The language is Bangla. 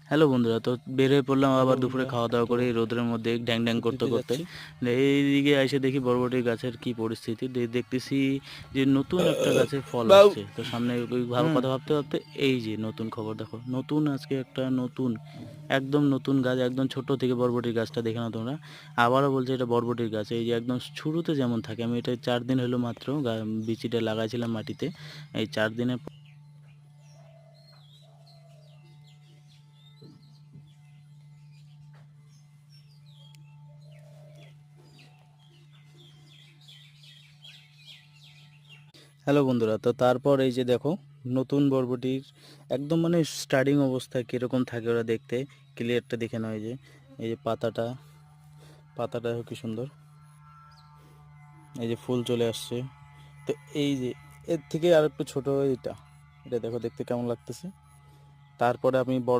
হ্যালো বন্ধুরা, তো বের হয়ে পড়লাম হ্যালো আবার দুপুরে বন্ধুরা, খাওয়া দাওয়া তো করে এই রোদের মধ্যে ড্যাং ড্যাং করতে ঘুরতে করতে। যাচ্ছি। এইদিকে এসে দেখি বরবটির গাছের কি পরিস্থিতি, দেখতেছি যে নতুন একটা গাছে ফল বাউ। আসছে। তো সামনে ওই হুম। কথা ভাবতে ভাবতে এই যে নতুন খবর, দেখো নতুন আজকে একটা নতুন একদম নতুন গাছ, একদম ছোট থেকে বরবটির গাছটা দেখে নাও তোমরা। আবারও বলছে এটা বরবটির গাছ, এই যে একদম শুরুতে যেমন থাকে। আমি এটা 4 দিন হলো মাত্র বিচিটা লাগাইছিলাম মাটিতে। এই 4 দিনের হ্যালো বন্ধুরা, তো তারপর এই যে দেখো নতুন বরবটির একদম মানে স্টার্টিং অবস্থায় কীরকম থাকে ওরা দেখতে, ক্লিয়ারটা দেখে নাও। এই যে পাতাটা দেখো কি সুন্দর, এই যে ফুল চলে আসছে। তো এই যে এর থেকে আর একটু ছোট এটা এটা দেখো দেখতে কেমন লাগতেছে। তারপরে আমি বড়